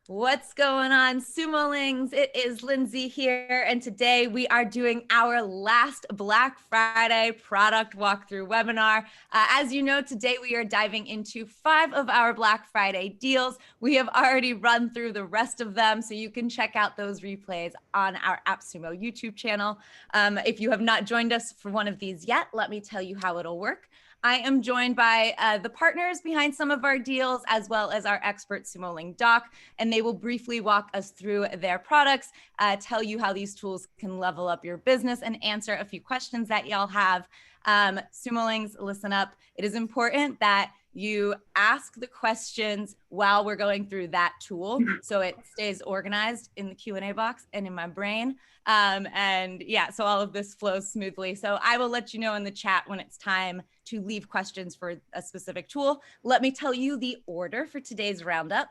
What's going on, Sumolings? It is Lindsay here, and today we are doing our last Black Friday product walkthrough webinar. As you know, today we are diving into 5 of our Black Friday deals. We have already run through the rest of them, so you can check out those replays on our AppSumo YouTube channel. If you have not joined us for one of these yet, let me tell you how it'll work. I am joined by the partners behind some of our deals, as well as our expert Sumoling doc, and they will briefly walk us through their products, tell you how these tools can level up your business, and answer a few questions that y'all have. Sumolings, listen up. It is important that you ask the questions while we're going through that tool, so it stays organized in the Q&A box and in my brain. And yeah, so all of this flows smoothly. So I will let you know in the chat when it's time to leave questions for a specific tool. Let me tell you the order for today's roundup.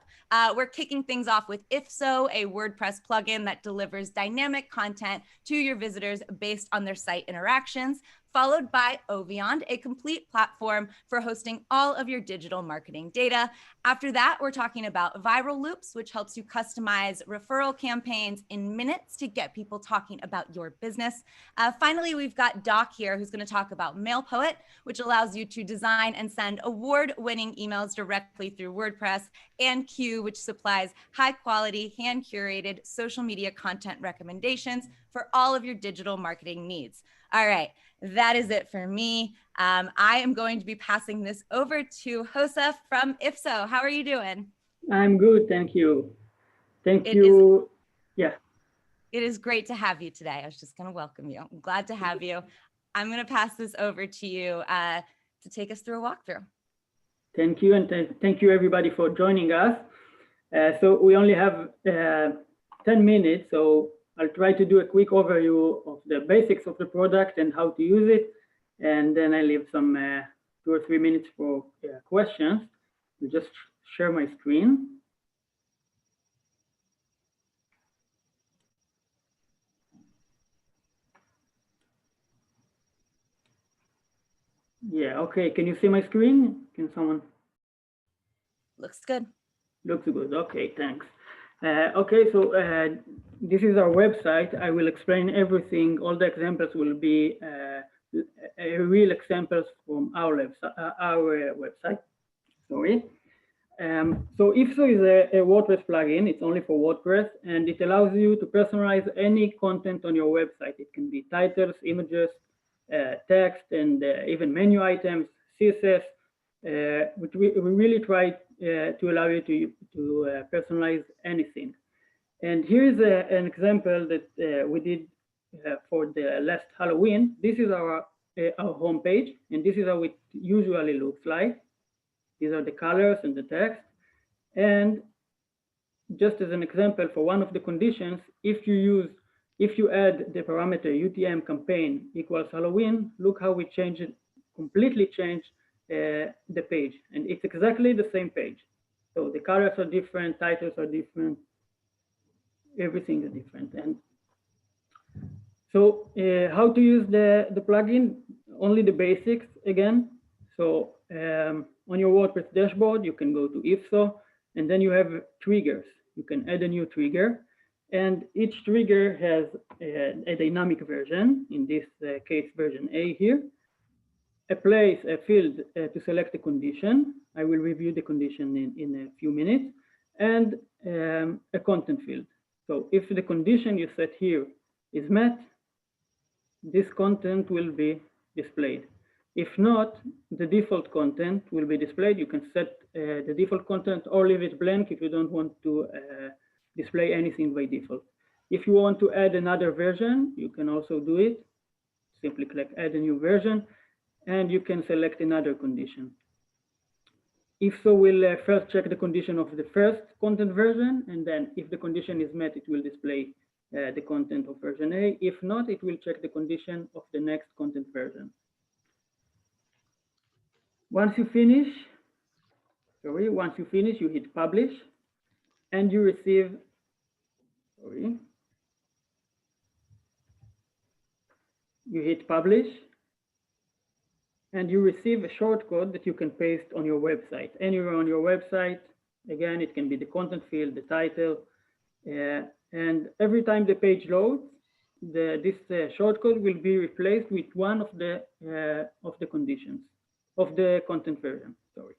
We're kicking things off with IfSo, a WordPress plugin that delivers dynamic content to your visitors based on their site interactions, followed by Oviond, a complete platform for hosting all of your digital marketing data. After that, we're talking about Viral Loops, which helps you customize referral campaigns in minutes to get people talking about your business. Finally, we've got Doc here, who's going to talk about MailPoet, which allows you to design and send award-winning emails directly through WordPress, and Quuu, which supplies high-quality, hand-curated social media content recommendations for all of your digital marketing needs. All right, that is it for me. I am going to be passing this over to Josef from IfSo. How are you doing? I'm good, thank you. Thank you. Yeah. It is great to have you today. I was just going to welcome you. I'm glad to have you. I'm going to pass this over to you to take us through a walkthrough. Thank you, and thank you everybody for joining us. So we only have 10 minutes, so I'll try to do a quick overview of the basics of the product and how to use it, and then I leave some 2 or 3 minutes for questions. I'll just share my screen. Yeah, okay. Can you see my screen? Can someone? Looks good. Looks good. Okay, thanks. Okay, so this is our website. I will explain everything. All the examples will be real examples from our website. Sorry. So IfSo is a WordPress plugin. It's only for WordPress, and it allows you to personalize any content on your website. It can be titles, images, text, and even menu items, CSS, which we really try to allow you to personalize anything. And here is an example that we did for the last Halloween. This is our homepage, and this is how it usually looks like. These are the colors and the text. And just as an example, for one of the conditions, if you add the parameter UTM campaign equals Halloween, look how we completely change the page. And it's exactly the same page. So the colors are different, titles are different, everything is different. And so how to use the plugin? Only the basics again. So on your WordPress dashboard, you can go to IfSo, and then you have triggers. You can add a new trigger, and each trigger has a dynamic version, in this case, version A here, a place, a field to select a condition. I will review the condition in a few minutes, and a content field. So if the condition you set here is met, this content will be displayed. If not, the default content will be displayed. You can set the default content or leave it blank if you don't want to display anything by default. If you want to add another version, you can also do it. Simply click add a new version, and you can select another condition. IfSo will first check the condition of the first content version, and then if the condition is met, it will display the content of version A. If not, it will check the condition of the next content version. Once you finish, you hit publish, and you receive, you hit publish, and you receive a shortcode that you can paste on your website. Anywhere on your website, Again, it can be the content field, the title, and every time the page loads, this shortcode will be replaced with one of the conditions of the content version. Sorry.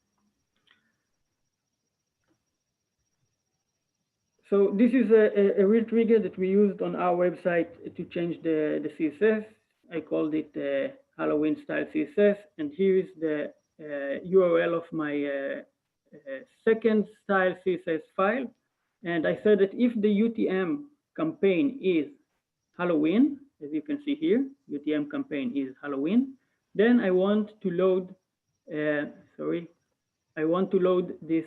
So this is a real trigger that we used on our website to change the CSS. I called it Halloween style CSS, and here is the URL of my second style CSS file. And I said that if the UTM campaign is Halloween, as you can see here, UTM campaign is Halloween, then I want to load, I want to load this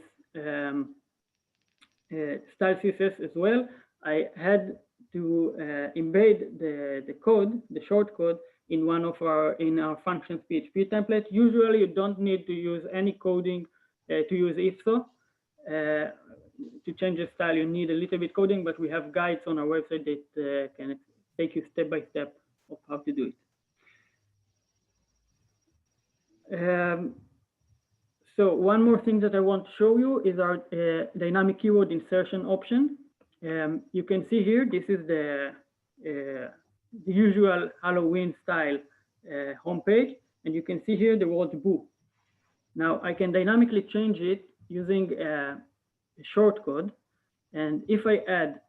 style CSS as well. I had to embed the code, the shortcode, in one of our functions PHP template. Usually, you don't need to use any coding to use IFSO. To change the style, you need a little bit coding, but we have guides on our website that can take you step by step of how to do it. So one more thing that I want to show you is our dynamic keyword insertion option. You can see here, this is the usual Halloween style homepage, and you can see here the word boo. Now I can dynamically change it using a shortcode, and if I add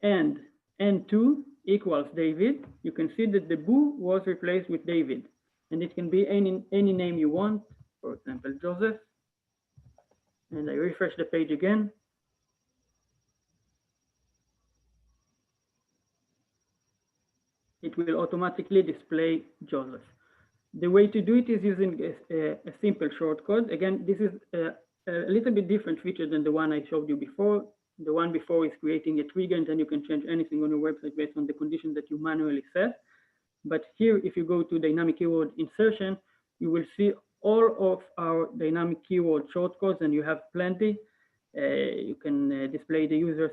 and n2 equals David, you can see that the boo was replaced with David, and it can be any name you want. For example, Joseph, and I refresh the page again. It will automatically display Joseph. The way to do it is using a simple shortcode. Again, this is a little bit different feature than the one I showed you before. The one before is creating a trigger, and then you can change anything on your website based on the condition that you manually set. But here, if you go to dynamic keyword insertion, you will see all of our dynamic keyword shortcodes, and you have plenty. You can display the user's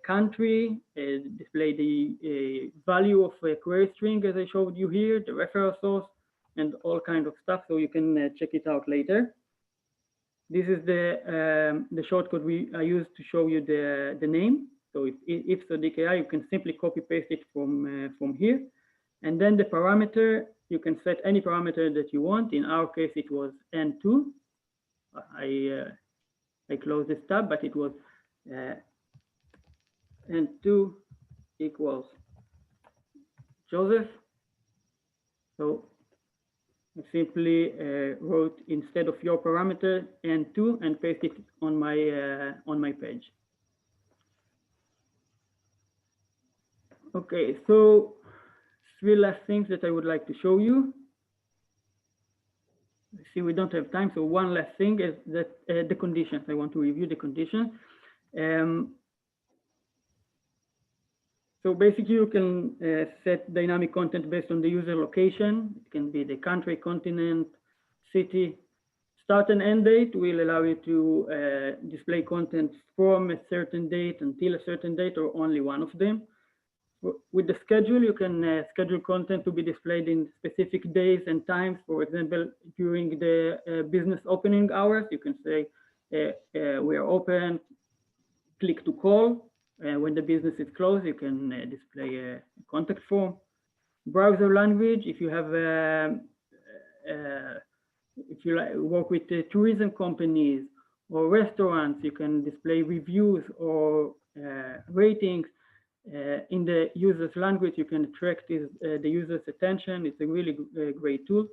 country, display the value of a query string, as I showed you here, the referral source, and all kinds of stuff. So you can check it out later. This is the shortcode I used to show you the name. So if so DKI, you can simply copy paste it from here. And then the parameter, you can set any parameter that you want. In our case, it was N2. I closed this tab, but it was N2 equals Joseph. So I simply wrote instead of your parameter N2 and paste it on my page. Okay, so three last things that I would like to show you. See, we don't have time, so one last thing is that the conditions. I want to review the conditions. So basically, you can set dynamic content based on the user location. It can be the country, continent, city. Start and end date will allow you to display content from a certain date until a certain date, or only one of them. With the schedule, you can schedule content to be displayed in specific days and times. For example, during the business opening hours, you can say we are open, click to call. When the business is closed, you can display a contact form. Browser language, if you have if you work with tourism companies or restaurants, you can display reviews or ratings. In the user's language, you can attract the user's attention. It's a really great tool.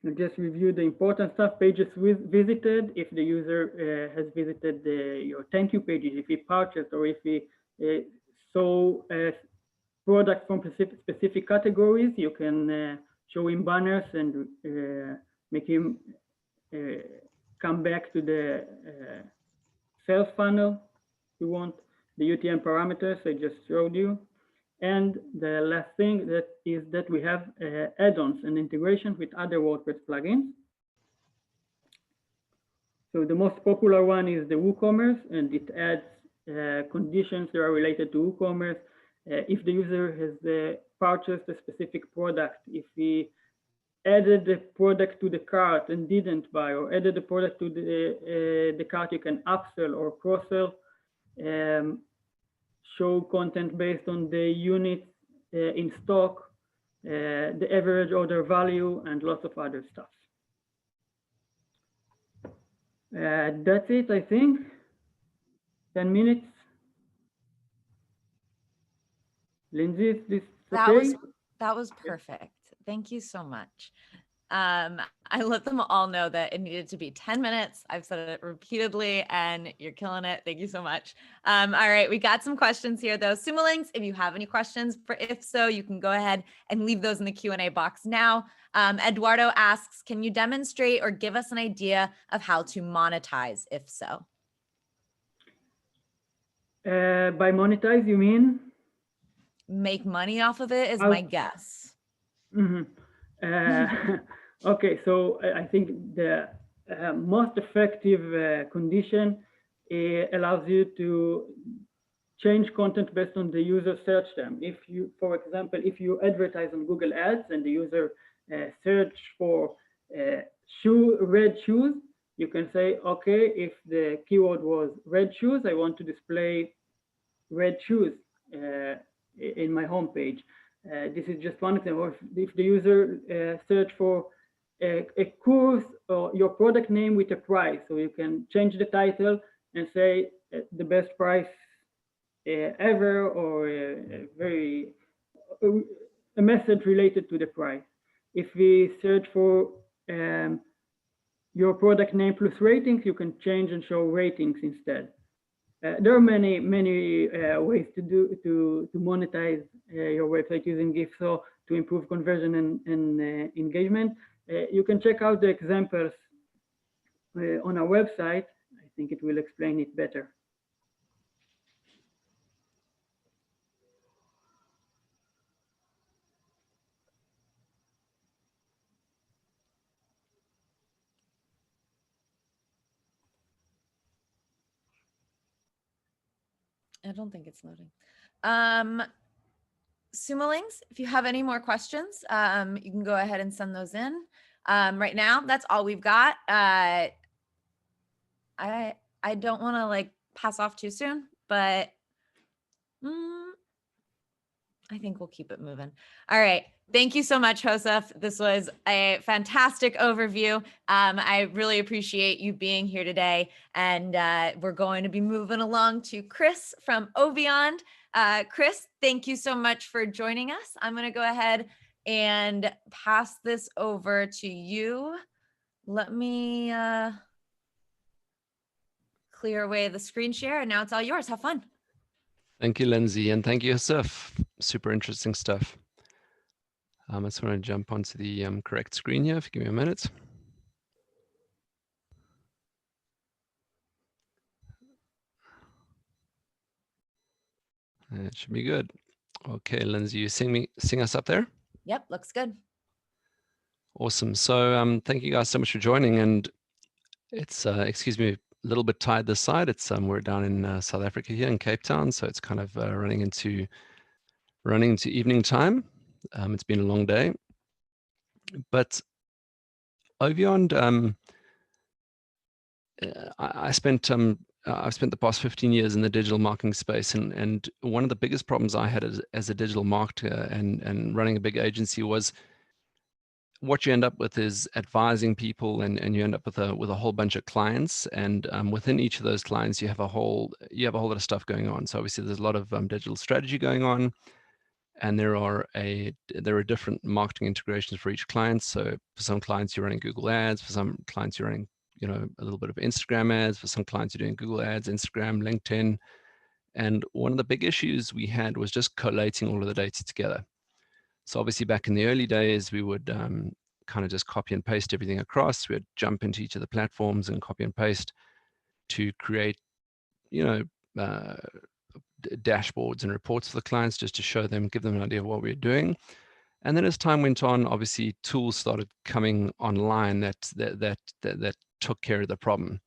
I'll just review the important stuff. Pages visited, if the user has visited your thank you pages, if he purchased, or if he saw products from specific categories, you can show him banners and make him come back to the sales funnel. You want the UTM parameters I just showed you. And the last thing is that we have add-ons and integration with other WordPress plugins. So the most popular one is the WooCommerce, and it adds conditions that are related to WooCommerce. If the user has purchased a specific product, if he added the product to the cart and didn't buy, or added the product to the cart, you can upsell or cross-sell, show content based on the units in stock, the average order value, and lots of other stuff. That's it, I think. 10 minutes. Lindsay, is this okay? That was perfect. Thank you so much. I let them all know that it needed to be 10 minutes. I've said it repeatedly and you're killing it. Thank you so much. All right, we got some questions here though. Sumo Links, if you have any questions for If So, you can go ahead and leave those in the Q&A box now. Eduardo asks, can you demonstrate or give us an idea of how to monetize If So? By monetize, you mean? Make money off of it is my guess. Okay, so I think the most effective condition allows you to change content based on the user search term. If you, for example, if you advertise on Google Ads and the user search for red shoes, you can say, okay, if the keyword was red shoes, I want to display red shoes in my homepage. This is just one example. If the user search for a course or your product name with a price, so you can change the title and say the best price ever, or a message related to the price. If we search for your product name plus ratings, you can change and show ratings instead. There are many ways to monetize your website using GIFSO to improve conversion and engagement. You can check out the examples on our website. I think it will explain it better. I don't think it's loading. Sumo Links, if you have any more questions, you can go ahead and send those in. Right now, that's all we've got. I don't want to like pass off too soon, but I think we'll keep it moving. All right. Thank you so much, Joseph. This was a fantastic overview. I really appreciate you being here today. And we're going to be moving along to Chris from Oviond. Chris, thank you so much for joining us. I'm going to go ahead and pass this over to you. Let me clear away the screen share, and now it's all yours. Have fun. Thank you, Lindsay, and thank you, Yosef. Super interesting stuff. I just want to jump onto the correct screen here, if you give me a minute. It should be good. Okay, Lindsay, you seeing us up there? Yep, looks good. Awesome. So thank you guys so much for joining. And it's, excuse me, a little bit tired this side. It's we're down in South Africa here in Cape Town, so it's kind of running into evening time. It's been a long day, but Oviond, I've spent the past 15 years in the digital marketing space, and one of the biggest problems I had as a digital marketer and running a big agency was what you end up with is advising people, and you end up with a whole bunch of clients, and within each of those clients you have a whole lot of stuff going on. So obviously there's a lot of digital strategy going on, and there are different marketing integrations for each client. So for some clients you're running Google Ads, for some clients you're running a little bit of Instagram ads, for some clients you're doing Google Ads, Instagram, LinkedIn. And one of the big issues we had was just collating all of the data together. So obviously back in the early days, we would kind of just copy and paste everything across. We'd jump into each of the platforms and copy and paste to create, dashboards and reports for the clients, just to show them, give them an idea of what we were doing. And then as time went on, obviously tools started coming online that took care of the problem.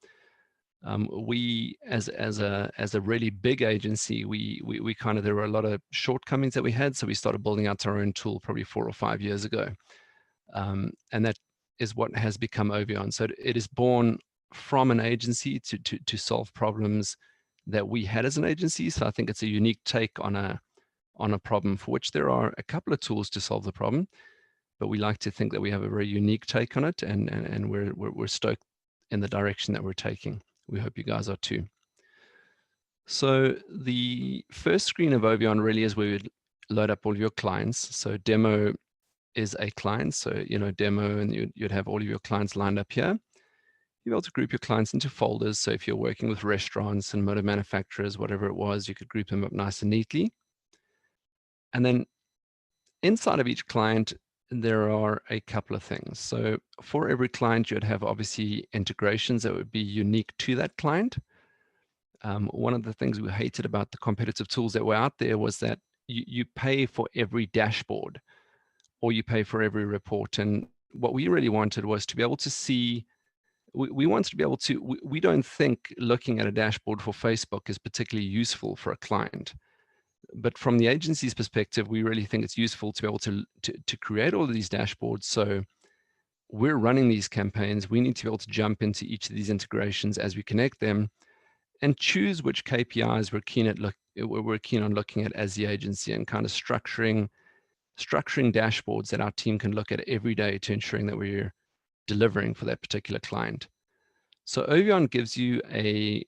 We, as a really big agency, we kind of, there were a lot of shortcomings that we had, so we started building out our own tool probably 4 or 5 years ago. And that is what has become Oviond. So it is born from an agency to solve problems that we had as an agency. So I think it's a unique take on a problem for which there are a couple of tools to solve the problem, but we like to think that we have a very unique take on it, and we're stoked in the direction that we're taking. We hope you guys are too. So the first screen of Oviond really is where we would load up all your clients. So demo is a client. So, demo, and you'd have all of your clients lined up here. You'd be able to group your clients into folders. So if you're working with restaurants and motor manufacturers, whatever it was, you could group them up nice and neatly. And then inside of each client, there are a couple of things. So for every client, you'd have obviously integrations that would be unique to that client. One of the things we hated about the competitive tools that were out there was that you pay for every dashboard, or you pay for every report. And what we really wanted was to be able to see, we wanted to be able to, we don't think looking at a dashboard for Facebook is particularly useful for a client. But from the agency's perspective, we really think it's useful to be able to create all of these dashboards. So we're running these campaigns. We need to be able to jump into each of these integrations as we connect them and choose which KPIs we're keen on looking at as the agency, and kind of structuring dashboards that our team can look at every day to ensuring that we're delivering for that particular client. So Oviond gives you a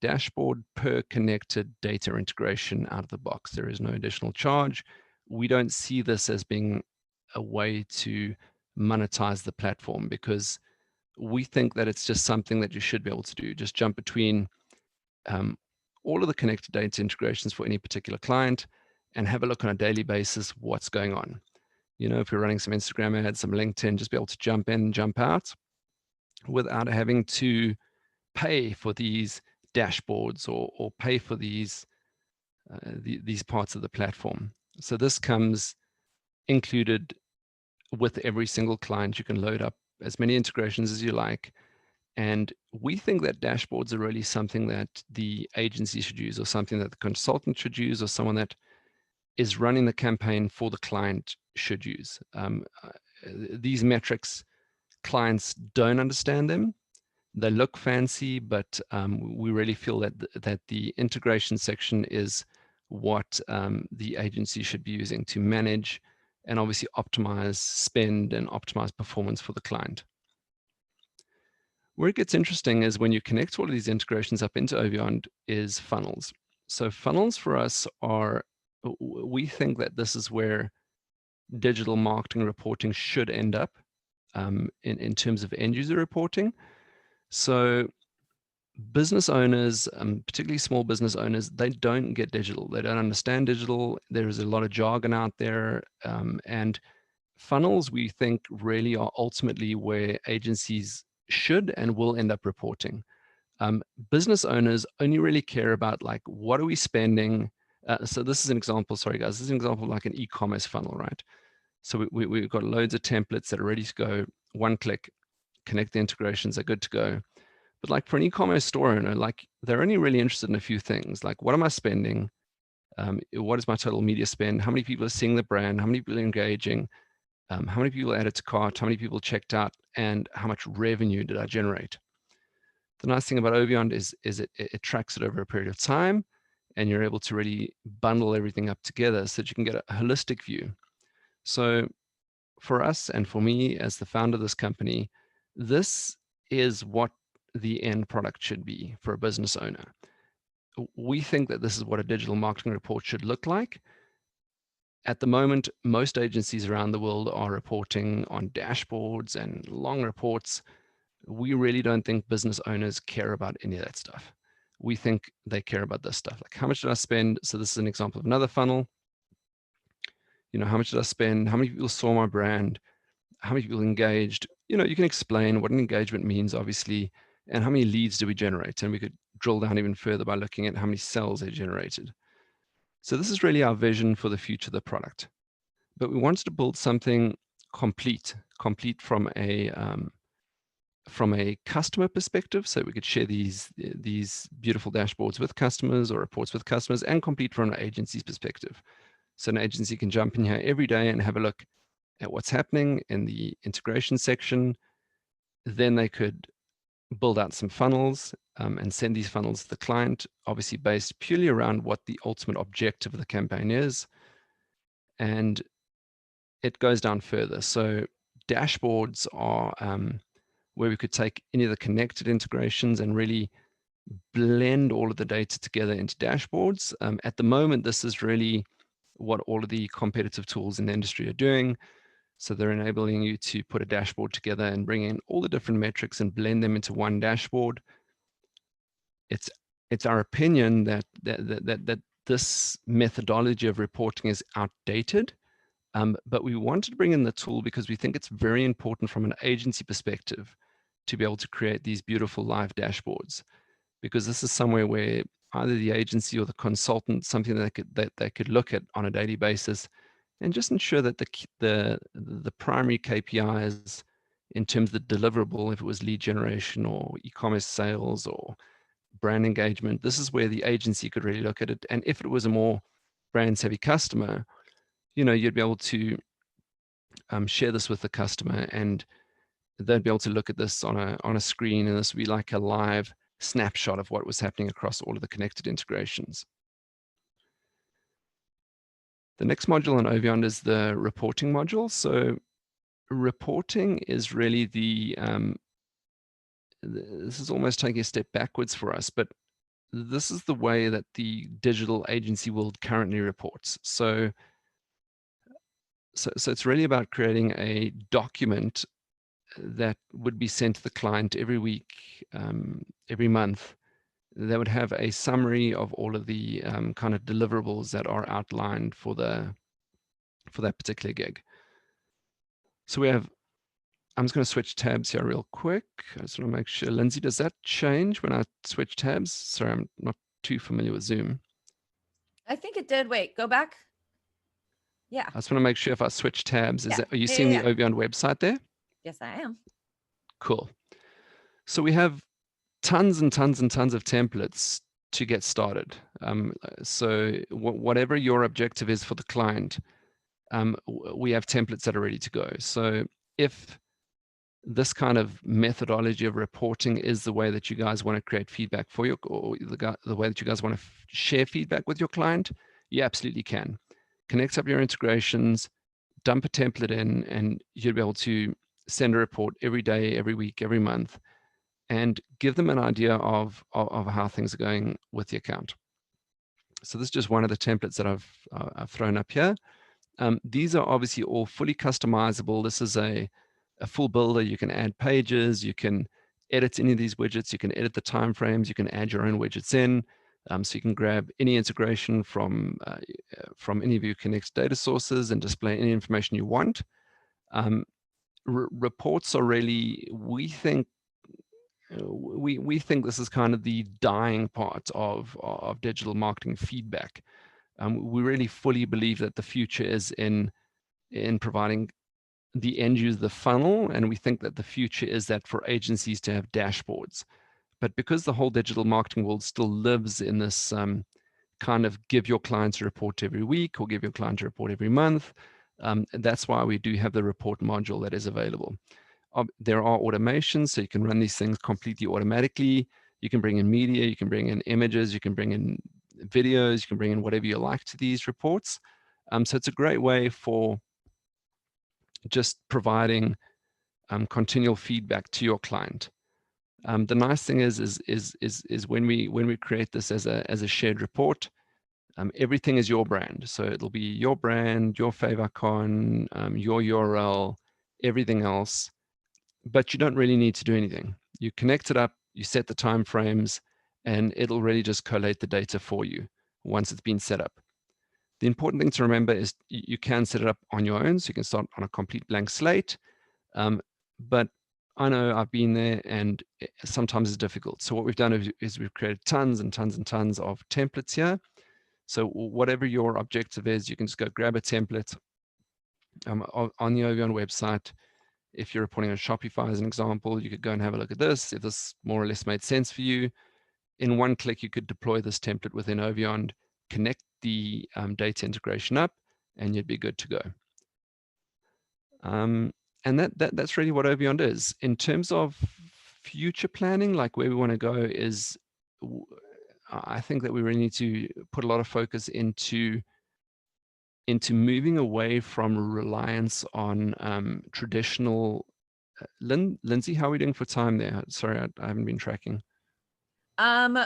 dashboard per connected data integration out of the box. There is no additional charge. We don't see this as being a way to monetize the platform, because we think that it's just something that you should be able to do. Just jump between all of the connected data integrations for any particular client and have a look on a daily basis what's going on. If you're running some Instagram ads, some LinkedIn, just be able to jump in, jump out without having to pay for these dashboards or pay for these parts of the platform. So this comes included with every single client. You can load up as many integrations as you like. And we think that dashboards are really something that the agency should use, or something that the consultant should use, or someone that is running the campaign for the client should use. These metrics, clients don't understand them. They look fancy, but we really feel that the integration section is what the agency should be using to manage and obviously optimize spend and optimize performance for the client. Where it gets interesting is when you connect all of these integrations up into Oviond is funnels. So funnels for us we think that this is where digital marketing reporting should end up in terms of end user reporting. So business owners, particularly small business owners, they don't get digital. They don't understand digital. There is a lot of jargon out there. And funnels, we think, really are ultimately where agencies should and will end up reporting. Business owners only really care about, like, what are we spending? So this is an example, sorry guys, this is an example of like an e-commerce funnel, right? So we've got loads of templates that are ready to go, one click, connect the integrations, they're good to go. But like for an e-commerce store owner, like they're only really interested in a few things, like what am I spending? What is my total media spend? How many people are seeing the brand? How many people are engaging? How many people added to cart? How many people checked out? And how much revenue did I generate? The nice thing about Oviond is it tracks it over a period of time, and you're able to really bundle everything up together so that you can get a holistic view. So for us, and for me as the founder of this company, this is what the end product should be for a business owner. We think that this is what a digital marketing report should look like. At the moment, most agencies around the world are reporting on dashboards and long reports. We really don't think business owners care about any of that stuff. We think they care about this stuff, like how much did I spend? So this is an example of another funnel. How much did I spend? How many people saw my brand? How many people engaged? You can explain what an engagement means, obviously, and how many leads do we generate? And we could drill down even further by looking at how many sales they generated. So this is really our vision for the future of the product. But we wanted to build something complete from a customer perspective, so we could share these beautiful dashboards with customers or reports with customers, and complete from an agency's perspective. So an agency can jump in here every day and have a look. at what's happening in the integration section. Then they could build out some funnels and send these funnels to the client, obviously based purely around what the ultimate objective of the campaign is. And it goes down further. So dashboards are where we could take any of the connected integrations and really blend all of the data together into dashboards. At the moment, this is really what all of the competitive tools in the industry are doing. So they're enabling you to put a dashboard together and bring in all the different metrics and blend them into one dashboard. It's our opinion that this methodology of reporting is outdated, but we wanted to bring in the tool because we think it's very important from an agency perspective to be able to create these beautiful live dashboards, because this is somewhere where either the agency or the consultant, something that they could look at on a daily basis and just ensure that the primary KPIs in terms of the deliverable, if it was lead generation or e-commerce sales or brand engagement, this is where the agency could really look at it. And if it was a more brand savvy customer, you'd be able to share this with the customer, and they'd be able to look at this on a screen, and this would be like a live snapshot of what was happening across all of the connected integrations. The next module on Oviond is the reporting module. So reporting is really this is almost taking a step backwards for us, but this is the way that the digital agency world currently reports. So it's really about creating a document that would be sent to the client every week, every month. They would have a summary of all of the kind of deliverables that are outlined for that particular gig. So I'm just going to switch tabs here real quick. I just want to make sure. Lindsay, does that change when I switch tabs? Sorry, I'm not too familiar with Zoom. I think it did. Wait, go back. Yeah. I just want to make sure if I switch tabs, are you Yeah, seeing yeah. the Oviond website there? Yes, I am. Cool. So we have tons and tons and tons of templates to get started. So whatever your objective is for the client, we have templates that are ready to go. So if this kind of methodology of reporting is the way that you guys want to create feedback for you, or the way that you guys want to share feedback with your client, you absolutely can. Connect up your integrations, dump a template in, and you'll be able to send a report every day, every week, every month, and give them an idea of how things are going with the account. So this is just one of the templates that I've thrown up here. These are obviously all fully customizable. This is a full builder. You can add pages, you can edit any of these widgets, you can edit the timeframes, you can add your own widgets in. So you can grab any integration from any of your connected data sources and display any information you want. Reports are really, we think this is kind of the dying part of digital marketing feedback. We really fully believe that the future is in providing the end user the funnel, and we think that the future is that for agencies to have dashboards. But because the whole digital marketing world still lives in this kind of give your clients a report every week or give your client a report every month, that's why we do have the report module that is available. There are automations, so you can run these things completely automatically. You can bring in media, you can bring in images, you can bring in videos, you can bring in whatever you like to these reports. So it's a great way for just providing continual feedback to your client. The nice thing is when we create this as a shared report, everything is your brand. So it'll be your brand, your favicon, your URL, everything else. But you don't really need to do anything. You connect it up, you set the time frames, and it'll really just collate the data for you once it's been set up. The important thing to remember is you can set it up on your own, so you can start on a complete blank slate. But I know I've been there, and sometimes it's difficult. So what we've done is we've created tons and tons and tons of templates here. So whatever your objective is, you can just go grab a template on the Oviond website. If you're reporting on Shopify as an example, you could go and have a look at this. If this more or less made sense for you, in one click, you could deploy this template within Oviond, connect the data integration up, and you'd be good to go. And that's really what Oviond is. In terms of future planning, like where we want to go is, I think that we really need to put a lot of focus into moving away from reliance on traditional. Lindsay, how are we doing for time there? Sorry, I haven't been tracking.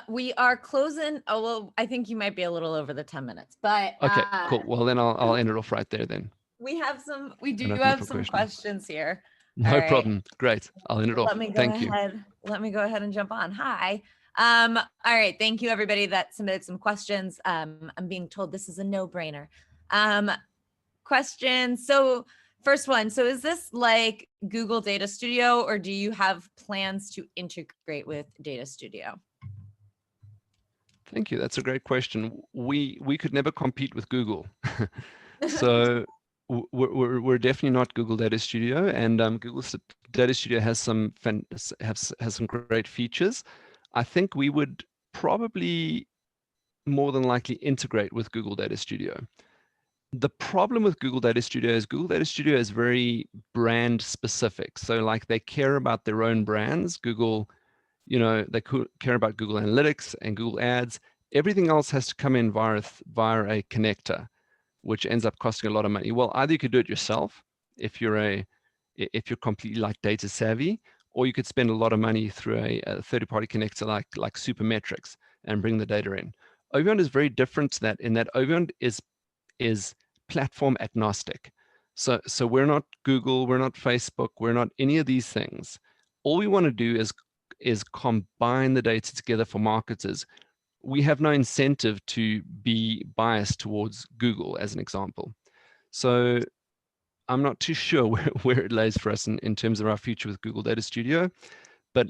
We are closing. Oh, well, I think you might be a little over the 10 minutes, but Okay, cool. Well, then I'll end it off right there then. we do And open have for some questions here. No All right. problem. Great. I'll end it off. Thank you. Let me go ahead and jump on. Hi. All right. Thank you, everybody that submitted some questions. I'm being told this is a no-brainer. Question. So first one. So is this like Google Data Studio, or do you have plans to integrate with Data Studio? Thank you. That's a great question. We could never compete with Google. So we're definitely not Google Data Studio, and Google Data Studio has some has some great features. I think we would probably more than likely integrate with Google Data Studio. The problem with Google Data Studio is very brand specific. So like they care about their own brands. Google, you know, they care about Google Analytics and Google Ads. Everything else has to come in via a connector, which ends up costing a lot of money. Well, either you could do it yourself if you're completely like data savvy, or you could spend a lot of money through a third-party connector like Supermetrics and bring the data in. Oviond is very different to that, in that Oviond is platform agnostic. So we're not Google, we're not Facebook, we're not any of these things. All we want to do is combine the data together for marketers. We have no incentive to be biased towards Google, as an example. So I'm not too sure where it lays for us in terms of our future with Google Data Studio, but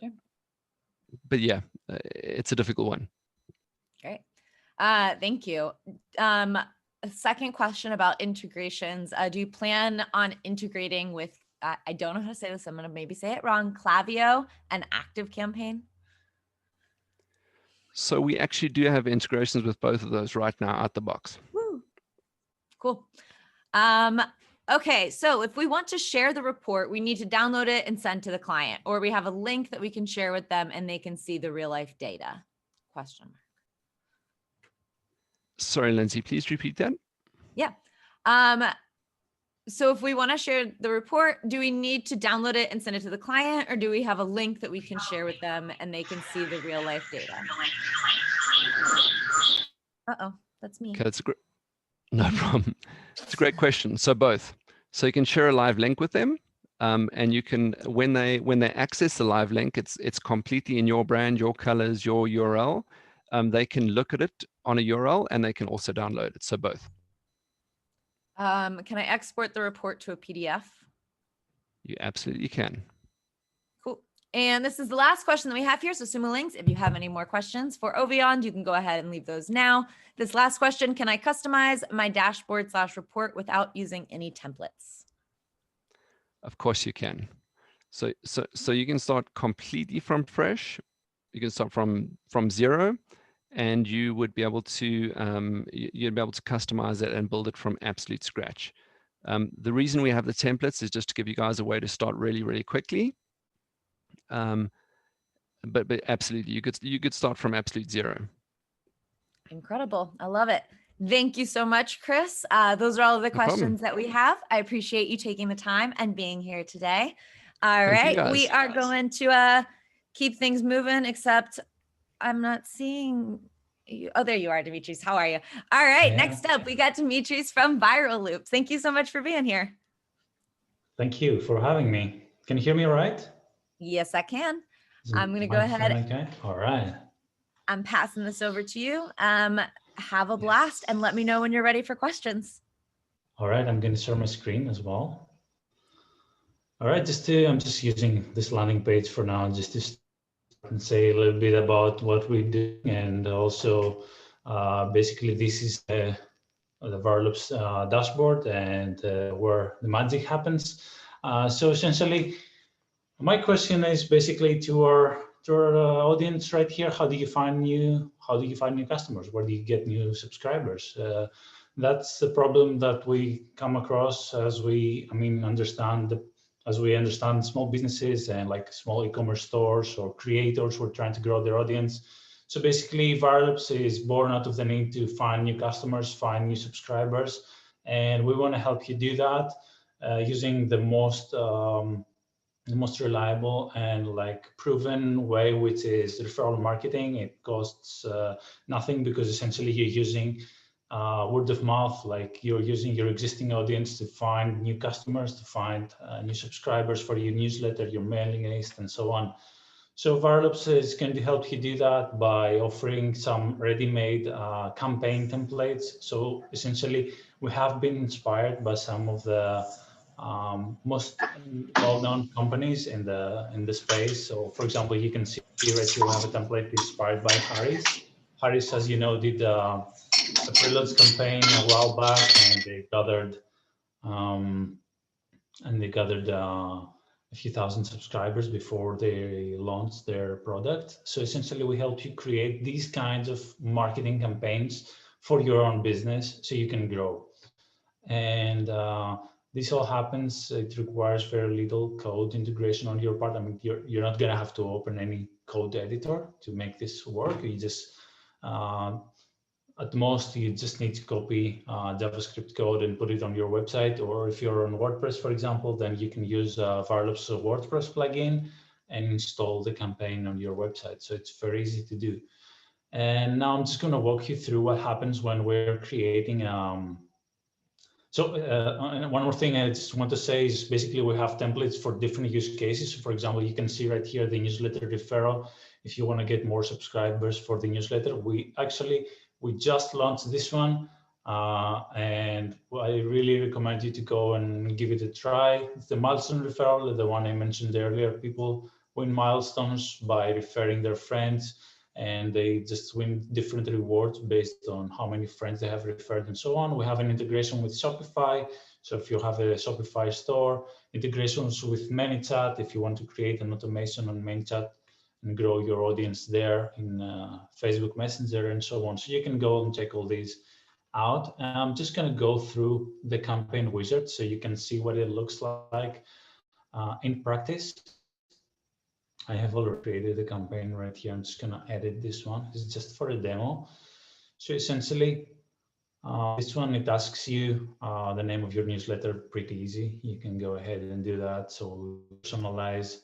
yeah, it's a difficult one. Great. Thank you. A second question about integrations. Do you plan on integrating with, I don't know how to say this, I'm going to maybe say it wrong, Klaviyo and ActiveCampaign? So we actually do have integrations with both of those right now out the box. Woo. Cool. Okay, so if we want to share the report, we need to download it and send to the client, or we have a link that we can share with them and they can see the real life data? Question mark. Sorry, Lindsay, please repeat that. Yeah. So if we want to share the report, do we need to download it and send it to the client, or do we have a link that we can share with them and they can see the real life data? Uh-oh, that's me. Okay, that's a great, no problem. It's a great question. So both. So you can share a live link with them, and you can, when they access the live link, it's completely in your brand, your colors, your URL. They can look at it on a URL and they can also download it. So both. Can I export the report to a PDF? You absolutely can. Cool. And this is the last question that we have here. So Sumo Links, if you have any more questions for Oviond, you can go ahead and leave those now. This last question, can I customize my dashboard/report without using any templates? Of course you can. So you can start completely from fresh. You can start from zero, and you would be able to you'd be able to customize it and build it from absolute scratch. The reason we have the templates is just to give you guys a way to start really, really quickly. But absolutely, you could start from absolute zero. Incredible. I love it. Thank you so much, Chris. Those are all of the questions that we have. I appreciate you taking the time and being here today. All right, we are going to keep things moving, except I'm not seeing you. Oh, there you are, Dimitris. How are you? All right, next up, we got Dimitris from Viral Loops. Thank you so much for being here. Thank you for having me. Can you hear me all right? Yes, I can. I'm going to go ahead. Okay. All right. I'm passing this over to you. Have a blast and let me know when you're ready for questions. All right, I'm going to share my screen as well. All right, I'm just using this landing page for now, just to and say a little bit about what we do, and also basically this is the Viral Loops dashboard and where the magic happens. So essentially, my question is basically to our audience right here: how do you find new customers? Where do you get new subscribers? That's the problem that we come across as we, as we understand small businesses and like small e-commerce stores or creators who are trying to grow their audience. So basically, Varlops is born out of the need to find new customers, find new subscribers, and we want to help you do that using the most reliable and like proven way, which is referral marketing. It costs nothing because essentially you're using word of mouth, like you're using your existing audience to find new customers, to find new subscribers for your newsletter, your mailing list, and so on. So Varlops is going to help you do that by offering some ready-made campaign templates. So essentially, we have been inspired by some of the most well-known companies in the space. So for example, you can see right here we have a template inspired by Harris. Harris, as you know, did a preloads campaign a while back, and they gathered a few thousand subscribers before they launched their product. So essentially, we help you create these kinds of marketing campaigns for your own business so you can grow. And this all happens, it requires very little code integration on your part. I mean, you're not going to have to open any code editor to make this work. You just, at most, you just need to copy JavaScript code and put it on your website. Or if you're on WordPress, for example, then you can use Varlops WordPress plugin and install the campaign on your website. So it's very easy to do. And now I'm just going to walk you through what happens when we're creating. And one more thing I just want to say is basically we have templates for different use cases. So for example, you can see right here the newsletter referral. If you want to get more subscribers for the newsletter, we just launched this one, and I really recommend you to go and give it a try. It's the milestone referral, the one I mentioned earlier. People win milestones by referring their friends, and they just win different rewards based on how many friends they have referred and so on. We have an integration with Shopify. So if you have a Shopify store, integrations with ManyChat, if you want to create an automation on ManyChat and grow your audience there in Facebook Messenger and so on. So you can go and check all these out. And I'm just going to go through the campaign wizard so you can see what it looks like in practice. I have already created a campaign right here. I'm just going to edit this one. It's just for a demo. So essentially, this one, it asks you the name of your newsletter. Pretty easy. You can go ahead and do that. So personalize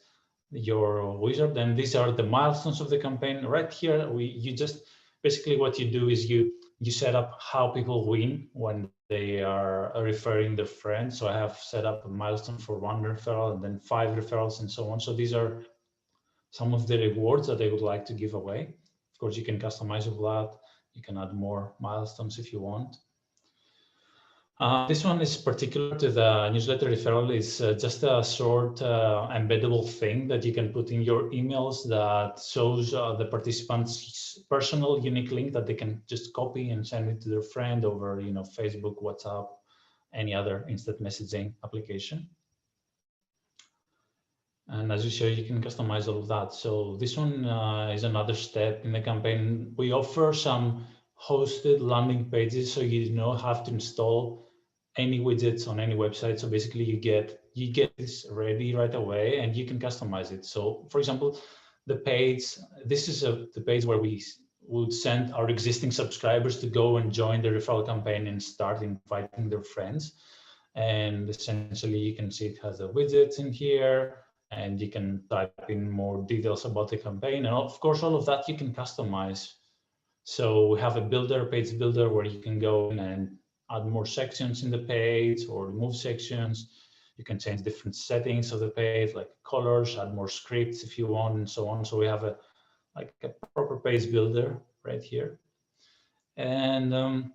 your wizard. And these are the milestones of the campaign. Right here, you just basically what you do is you set up how people win when they are referring their friends. So I have set up a milestone for 1 referral and then 5 referrals and so on. So these are some of the rewards that they would like to give away. Of course, you can customize all that. You can add more milestones if you want. This one is particular to the newsletter referral. It's just a short embeddable thing that you can put in your emails that shows the participants' personal unique link that they can just copy and send it to their friend over, Facebook, WhatsApp, any other instant messaging application. And as you show, you can customize all of that. So this one is another step in the campaign. We offer some hosted landing pages, so you don't have to install any widgets on any website. So basically, you get this ready right away, and you can customize it. So, for example, the page. This is the page where we would send our existing subscribers to go and join the referral campaign and start inviting their friends. And essentially, you can see it has the widgets in here. And you can type in more details about the campaign. And of course, all of that you can customize. So we have a page builder, where you can go in and add more sections in the page or remove sections. You can change different settings of the page, like colors, add more scripts if you want, and so on. So we have a proper page builder right here. And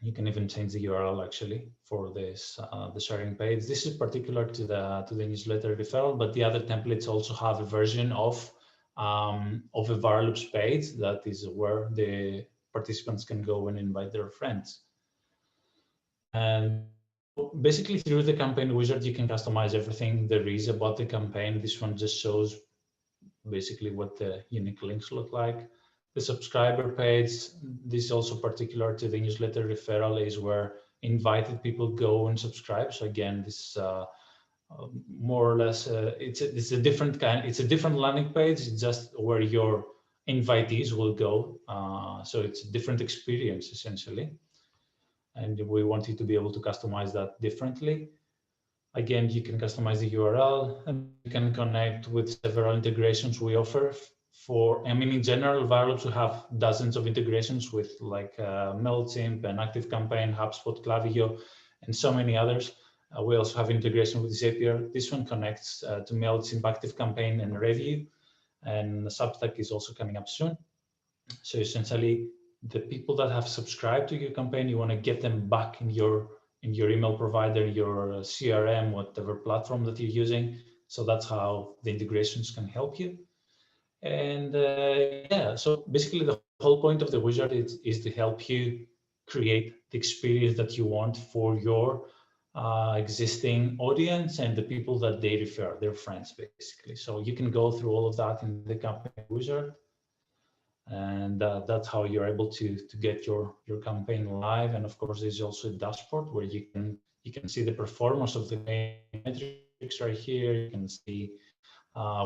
you can even change the URL actually for this the sharing page. This is particular to the newsletter referral, but the other templates also have a version of a Varlops page that is where the participants can go and invite their friends. And basically, through the campaign wizard, you can customize everything there is about the campaign. This one just shows basically what the unique links look like. The subscriber page, this is also particular to the newsletter referral, is where invited people go and subscribe. So again, this more or less, it's a different kind, it's a different landing page. It's just where your invitees will go. So it's a different experience essentially. And we want you to be able to customize that differently. Again, you can customize the URL and you can connect with several integrations we offer for, I mean, in general, Viral we have dozens of integrations with like MailChimp and ActiveCampaign, HubSpot, Klaviyo, and so many others. We also have integration with Zapier. This one connects to MailChimp, ActiveCampaign, and Review, and Substack is also coming up soon. So essentially, the people that have subscribed to your campaign, you want to get them back in your email provider, your CRM, whatever platform that you're using. So that's how the integrations can help you. And yeah, so basically the whole point of the wizard is to help you create the experience that you want for your existing audience and the people that they refer, their friends, basically. So you can go through all of that in the campaign wizard. And that's how you're able to get your campaign live. And of course, there's also a dashboard where you can see the performance of the metrics right here. You can see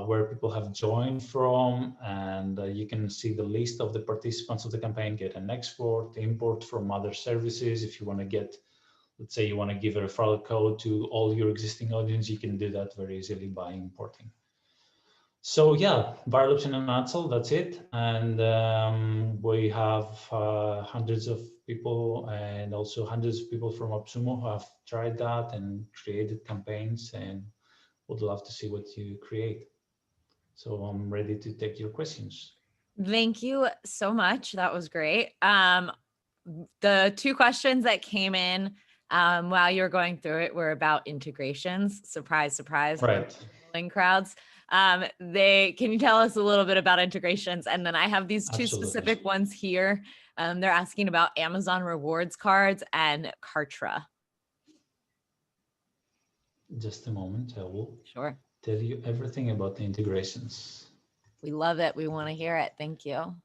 where people have joined from, and you can see the list of the participants of the campaign, get an export, import from other services. If you want to get, let's say you want to give a referral code to all your existing audience, you can do that very easily by importing. So yeah, Viral in a nutshell, that's it. And we have hundreds of people and also hundreds of people from AppSumo who have tried that and created campaigns, and would love to see what you create. So I'm ready to take your questions. Thank you so much. That was great. The two questions that came in while you were going through it were about integrations. Surprise, surprise. Right. Crowds. Can you tell us a little bit about integrations? And then I have these two specific ones here. They're asking about Amazon rewards cards and Kartra. Just a moment, I will Sure. tell you everything about the integrations. We love it. We want to hear it. Thank you.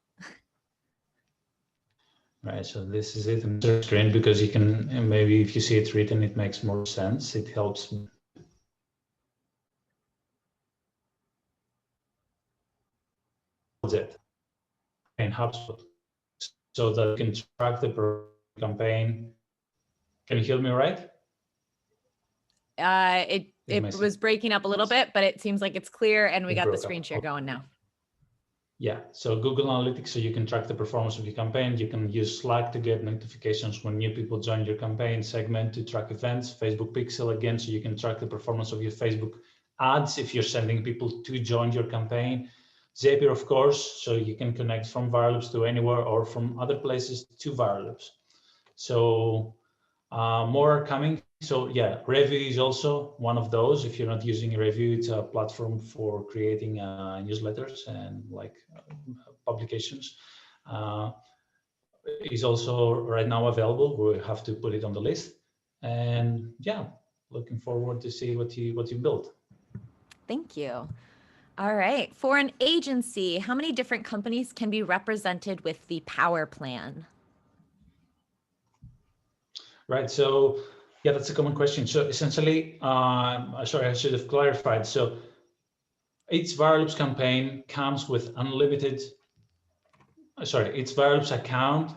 Right, so this is it on the screen because you can, and maybe if you see it written, it makes more sense. It helps. It in HubSpot so that you can track the campaign. Can you hear me right? It was breaking up a little bit, but it seems like it's clear, and we got the screen share going now. Yeah, so Google Analytics, so you can track the performance of your campaign. You can use Slack to get notifications when new people join your campaign, Segment to track events, Facebook Pixel again, so you can track the performance of your Facebook ads if you're sending people to join your campaign. Zapier, of course, so you can connect from Viral to anywhere or from other places to Viral. So more are coming. So yeah, Review is also one of those. If you're not using Review, it's a platform for creating newsletters and like publications. Is also right now available. We have to put it on the list. And yeah, looking forward to see what you build. Thank you. All right. For an agency, how many different companies can be represented with the Power Plan? Right. So yeah, that's a common question. So essentially, sorry, I should have clarified. So each Viral campaign comes with unlimited, each Viral account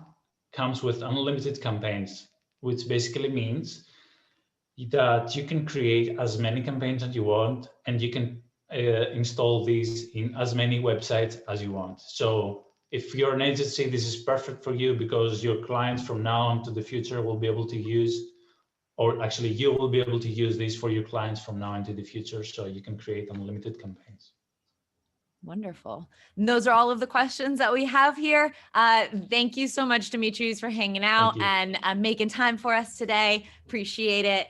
comes with unlimited campaigns, which basically means that you can create as many campaigns as you want, and you can install these in as many websites as you want. So if you're an agency, this is perfect for you because your clients from now on to the future will be able to use, or actually you will be able to use these for your clients from now into the future, so you can create unlimited campaigns. Wonderful. And those are all of the questions that we have here. Thank you so much, Dimitris, for hanging out and making time for us today. Appreciate it.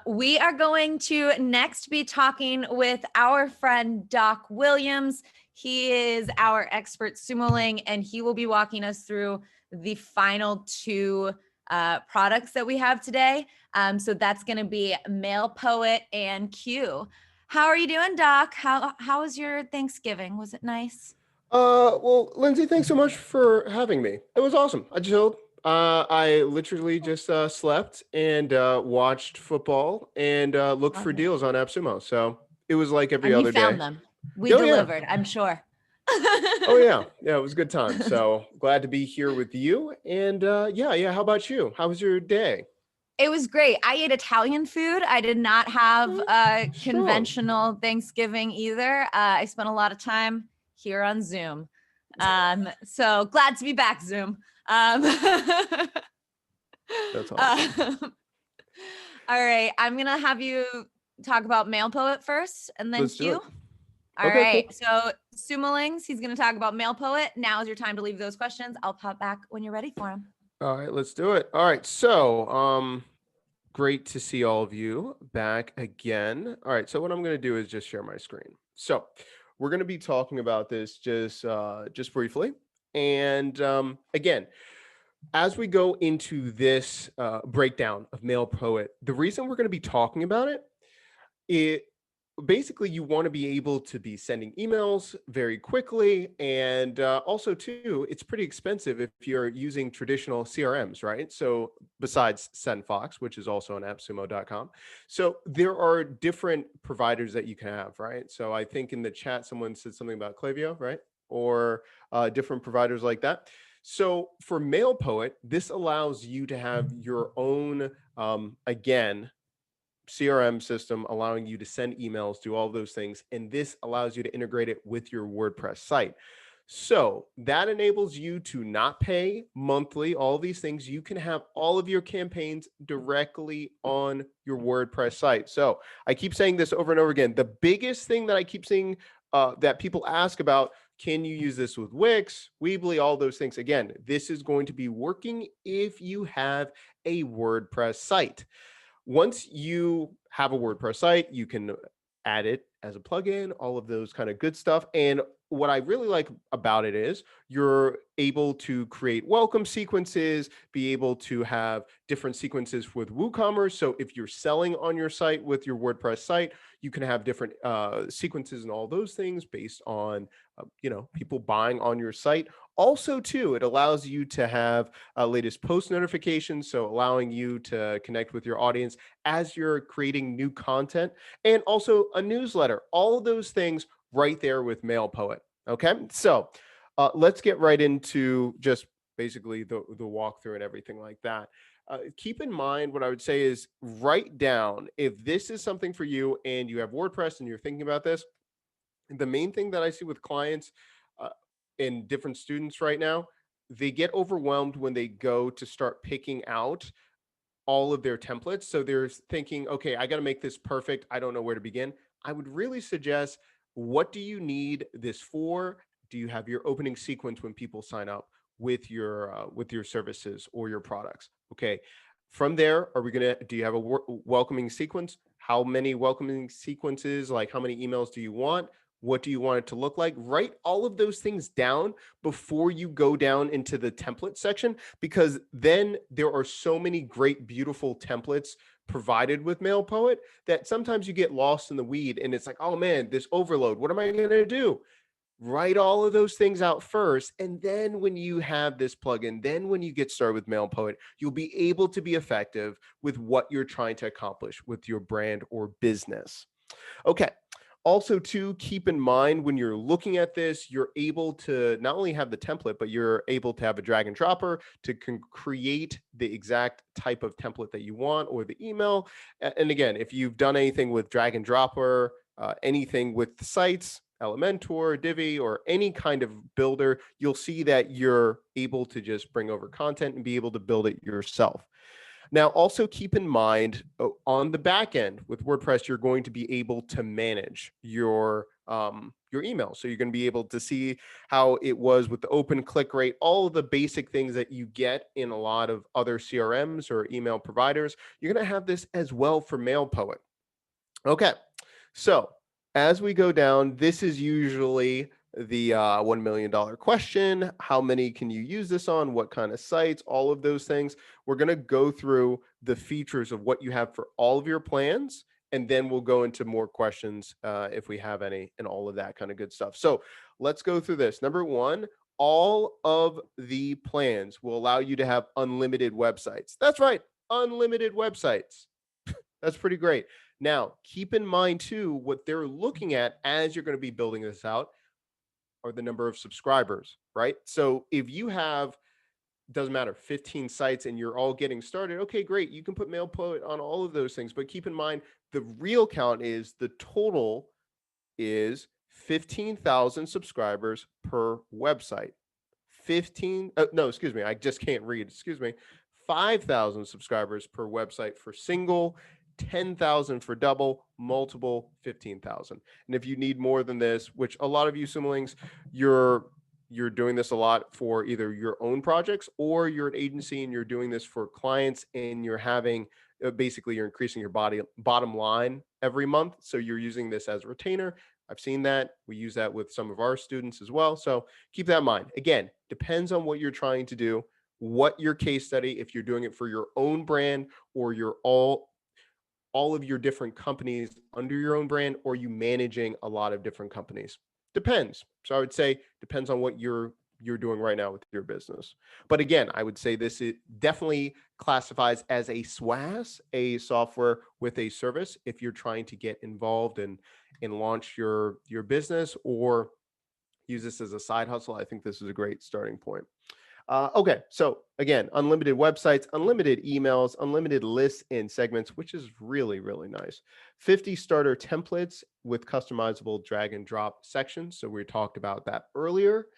We are going to next be talking with our friend, Doc Williams. He is our expert Sumoling, and he will be walking us through the final two products that we have today. So that's going to be MailPoet and Quuu. How are you doing, Doc? How was your Thanksgiving? Was it nice? Well, Lindsay, thanks so much for having me. It was awesome. I chilled. I literally just slept and watched football and looked Love for it. deals on AppSumo. So it was like every And you other found day. them. We Oh yeah. delivered, I'm sure. Oh yeah. Yeah, it was a good time. So glad to be here with you. And yeah. How about you? How was your day? It was great. I ate Italian food. I did not have a Strong. conventional Thanksgiving either. I spent a lot of time here on Zoom. So glad to be back, Zoom. That's awesome. All right. I'm going to have you talk about MailPoet first and then Let's do Quuu. it. All Okay, right. cool. So Sumolings, he's going to talk about MailPoet. Now is your time to leave those questions. I'll pop back when you're ready for them. All right, let's do it. All right. So, great to see all of you back again. All right, so what I'm going to do is just share my screen. So we're going to be talking about this just briefly. And again, as we go into this breakdown of MailPoet, the reason we're going to be talking about it basically you want to be able to be sending emails very quickly, and also too it's pretty expensive if you're using traditional CRMs, right? So besides SendFox, which is also on appsumo.com, so there are different providers that you can have, right? So I think in the chat someone said something about Klaviyo, right? Or different providers like that. So for MailPoet, this allows you to have your own again CRM system, allowing you to send emails, do all of those things. And this allows you to integrate it with your WordPress site. So that enables you to not pay monthly, all these things. You can have all of your campaigns directly on your WordPress site. So I keep saying this over and over again. The biggest thing that I keep seeing that people ask about, can you use this with Wix, Weebly, all those things? Again, this is going to be working if you have a WordPress site. Once you have a WordPress site, you can add it as a plugin, all of those kind of good stuff. And what I really like about it is you're able to create welcome sequences, be able to have different sequences with WooCommerce. So if you're selling on your site with your WordPress site, you can have different sequences and all those things based on people buying on your site. Also, too, it allows you to have latest post notifications, so allowing you to connect with your audience as you're creating new content, and also a newsletter. All of those things right there with MailPoet. Okay, so let's get right into just basically the walkthrough and everything like that. Keep in mind, what I would say is write down, if this is something for you and you have WordPress and you're thinking about this, the main thing that I see with clients and different students right now, they get overwhelmed when they go to start picking out all of their templates. So they're thinking, okay, I got to make this perfect. I don't know where to begin. I would really suggest, what do you need this for? Do you have your opening sequence when people sign up with your services or your products? Okay. From there, do you have a welcoming sequence? How many welcoming sequences, like how many emails do you want? What do you want it to look like? Write all of those things down before you go down into the template section, because then there are so many great, beautiful templates provided with MailPoet that sometimes you get lost in the weed and it's like, oh man, this overload, what am I going to do? Write all of those things out first. And then when you have this plugin, then when you get started with MailPoet, you'll be able to be effective with what you're trying to accomplish with your brand or business. Okay. Also, too, keep in mind when you're looking at this, you're able to not only have the template, but you're able to have a drag and dropper to create the exact type of template that you want, or the email. And again, if you've done anything with drag and dropper, anything with sites, Elementor, Divi, or any kind of builder, you'll see that you're able to just bring over content and be able to build it yourself. Now, also keep in mind, on the back end with WordPress, you're going to be able to manage your email. So you're going to be able to see how it was with the open click rate, all of the basic things that you get in a lot of other CRMs or email providers. You're going to have this as well for MailPoet. Okay, so as we go down, this is usually the $1 million question. How many can you use this on? What kind of sites? All of those things. We're going to go through the features of what you have for all of your plans, and then we'll go into more questions if we have any, and all of that kind of good stuff. So let's go through this. Number one, all of the plans will allow you to have unlimited websites. That's right, unlimited websites. That's pretty great. Now, keep in mind too, what they're looking at as you're going to be building this out are the number of subscribers, right? So if you have, doesn't matter, 15 sites and you're all getting started, okay, great. You can put MailPoet on all of those things, but keep in mind the real count is the total is 15,000 subscribers per website. No, excuse me, I just can't read. Excuse me. 5,000 subscribers per website for single, 10,000 for double, multiple, 15,000. And if you need more than this, which a lot of you Simulings, you're doing this a lot for either your own projects or you're an agency and you're doing this for clients and you're having basically you're increasing your bottom line every month. So you're using this as a retainer. I've seen that. We use that with some of our students as well. So keep that in mind. Again, depends on what you're trying to do, what your case study, if you're doing it for your own brand or you're all of your different companies under your own brand, or you managing a lot of different companies. Depends. So I would say depends on what you're doing right now with your business. But again, I would say this is definitely classifies as a SWAS, a software with a service, if you're trying to get involved and launch your business or use this as a side hustle. I think this is a great starting point. Okay, so again, unlimited websites, unlimited emails, unlimited lists and segments, which is really, really nice. 50 starter templates with customizable drag and drop sections. So we talked about that earlier.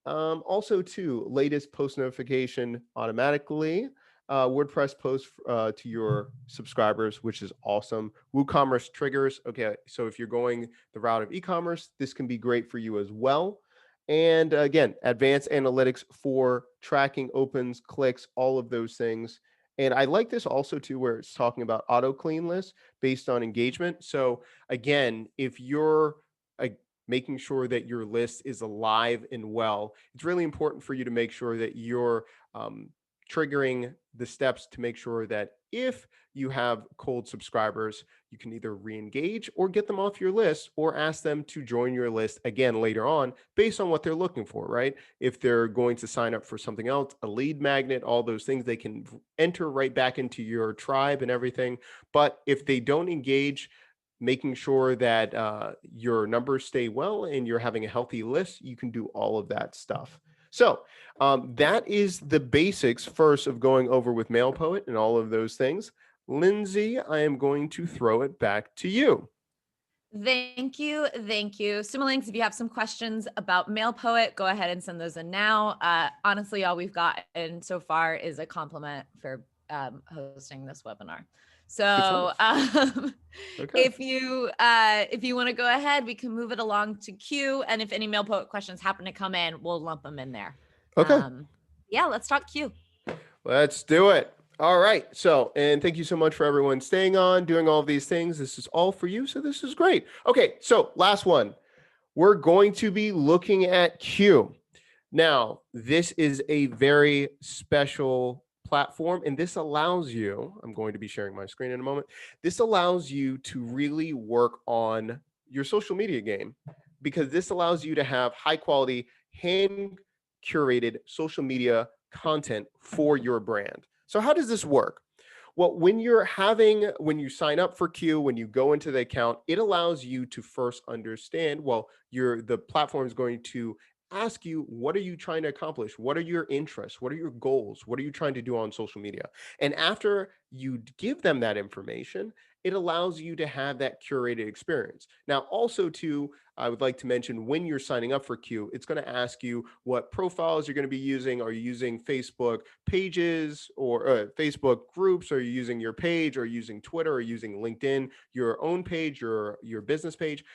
Also, too, latest post notification automatically. WordPress posts to your subscribers, which is awesome. WooCommerce triggers. Okay, so if you're going the route of e-commerce, this can be great for you as well. And again, advanced analytics for tracking opens, clicks, all of those things. And I like this also too, where it's talking about auto clean lists based on engagement. So again, if you're making sure that your list is alive and well, it's really important for you to make sure that you're triggering the steps to make sure that if you have cold subscribers, you can either re-engage or get them off your list or ask them to join your list again later on based on what they're looking for, right? If they're going to sign up for something else, a lead magnet, all those things, they can enter right back into your tribe and everything. But if they don't engage, making sure that your numbers stay well and you're having a healthy list, you can do all of that stuff. So that is the basics first of going over with MailPoet and all of those things. Lindsay, I am going to throw it back to you. Thank you. Thank you. Simulings, if you have some questions about MailPoet, go ahead and send those in now. Honestly, all we've gotten so far is a compliment for hosting this webinar. So Okay. if you want to go ahead, we can move it along to Quuu. And if any MailPoet questions happen to come in, we'll lump them in there. Okay. Yeah, let's talk Quuu. Let's do it. All right. So, and thank you so much for everyone staying on, doing all of these things. This is all for you. So this is great. Okay. So last one, we're going to be looking at Quuu. Now, this is a very special platform, and this allows you, I'm going to be sharing my screen in a moment. This allows you to really work on your social media game, because this allows you to have high quality, hand curated social media content for your brand. So how does this work? Well, when you sign up for Quuu, when you go into the account, it allows you to first understand, well, the platform is going to ask you, what are you trying to accomplish? What are your interests? What are your goals? What are you trying to do on social media? And after you give them that information, it allows you to have that curated experience. Now, also too, I would like to mention, when you're signing up for Quuu, it's going to ask you what profiles you're going to be using. Are you using Facebook pages or Facebook groups? Are you using your page, or using Twitter, or using LinkedIn, your own page, your business page?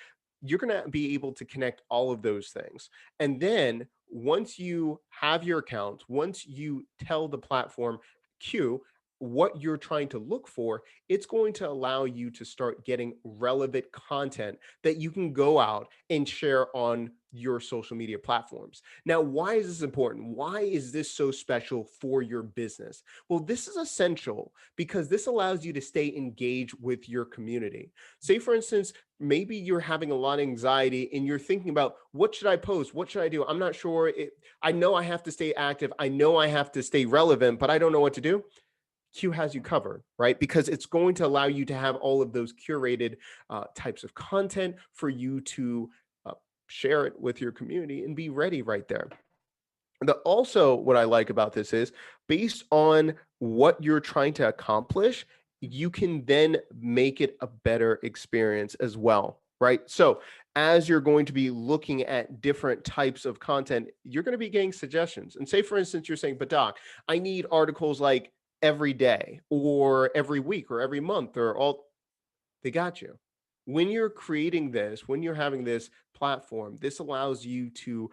You're going to be able to connect all of those things. And then once you have your account, once you tell the platform, Quuu, what you're trying to look for, it's going to allow you to start getting relevant content that you can go out and share on your social media platforms. Now, why is this important? Why is this so special for your business? Well, this is essential because this allows you to stay engaged with your community. Say, for instance, maybe you're having a lot of anxiety and you're thinking about, what should I post? What should I do? I'm not sure. I know I have to stay active. I know I have to stay relevant, but I don't know what to do. Quuu has you covered, right? Because it's going to allow you to have all of those curated types of content for you to share it with your community and be ready right there. Also, what I like about this is, based on what you're trying to accomplish, you can then make it a better experience as well, right? So as you're going to be looking at different types of content, you're going to be getting suggestions. And say, for instance, you're saying, but Doc, I need articles like every day or every week or every month or all. They got you. When you're creating this, when you're having this platform, this allows you to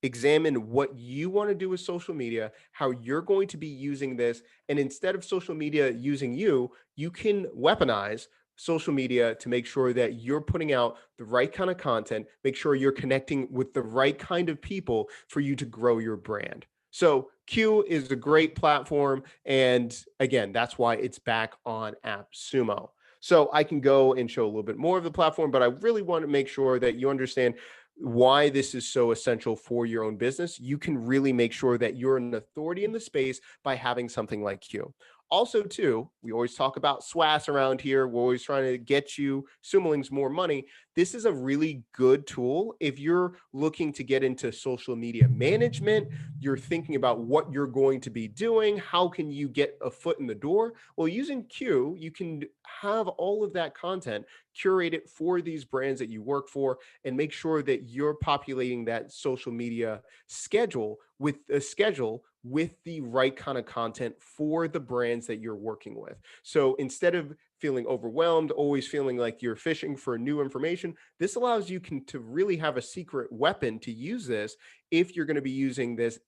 examine what you want to do with social media, how you're going to be using this. And instead of social media using you, you can weaponize social media to make sure that you're putting out the right kind of content, make sure you're connecting with the right kind of people for you to grow your brand. So Quuu is a great platform. And again, that's why it's back on AppSumo. So I can go and show a little bit more of the platform, but I really want to make sure that you understand why this is so essential for your own business. You can really make sure that you're an authority in the space by having something like Quuu. Also, too, we always talk about SWAS around here. We're always trying to get you Sumolings more money. This is a really good tool if you're looking to get into social media management, you're thinking about what you're going to be doing, how can you get a foot in the door? Well, using Quuu, you can have all of that content curated for these brands that you work for and make sure that you're populating that social media schedule with the right kind of content for the brands that you're working with. So instead of feeling overwhelmed, always feeling like you're fishing for new information, this allows you to really have a secret weapon to use this if you're going to be using this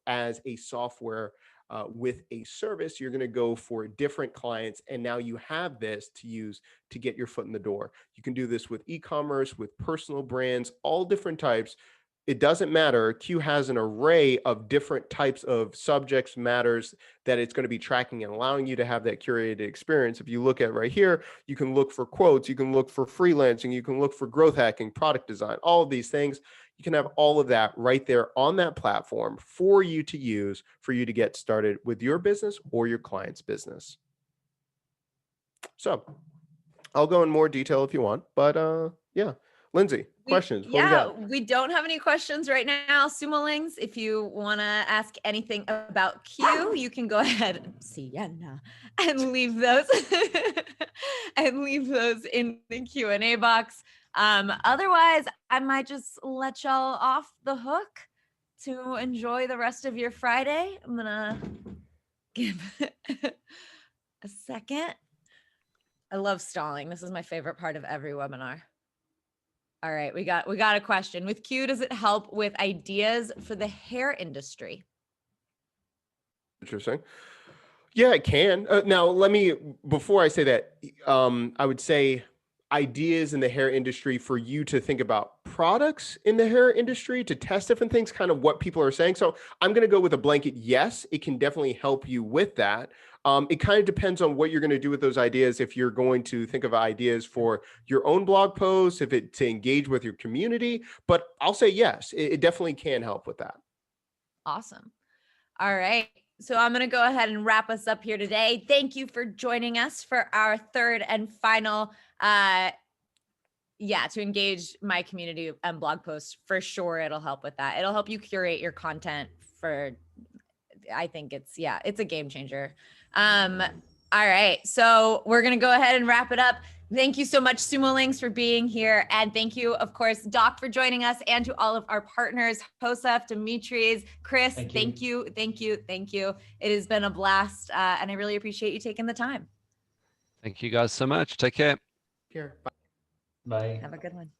as a software with a service. You're going to go for different clients, and now you have this to use to get your foot in the door. You can do this with e-commerce, with personal brands, all different types. It doesn't matter. Quuu has an array of different types of subjects matters that it's going to be tracking and allowing you to have that curated experience. If you look at right here, you can look for quotes, you can look for freelancing, you can look for growth hacking, product design, all of these things. You can have all of that right there on that platform for you to use, for you to get started with your business or your client's business. So I'll go in more detail if you want, but yeah. Lindsay, questions? We don't have any questions right now. Sumolings, if you want to ask anything about Quuu, you can go ahead, Sienna, and leave those in the Q&A box. Otherwise, I might just let y'all off the hook to enjoy the rest of your Friday. I'm gonna give a second. I love stalling. This is my favorite part of every webinar. All right, we got a question. With Quuu, does it help with ideas for the hair industry? Interesting. Yeah, it can. Now, before I say that, I would say ideas in the hair industry for you to think about products in the hair industry to test different things, kind of what people are saying. So I'm going to go with a blanket yes. It can definitely help you with that. It kind of depends on what you're going to do with those ideas. If you're going to think of ideas for your own blog posts, to engage with your community, but I'll say yes, it definitely can help with that. Awesome. All right. So I'm going to go ahead and wrap us up here today. Thank you for joining us for our third and final, to engage my community and blog posts. For sure, it'll help with that. It'll help you curate your content I think it's a game changer. All right. So we're going to go ahead and wrap it up. Thank you so much, Sumolings, for being here. And thank you, of course, Doc, for joining us, and to all of our partners, Josef, Dimitris, Chris, thank you. It has been a blast, and I really appreciate you taking the time. Thank you guys so much. Take care. Here. Bye. Have a good one.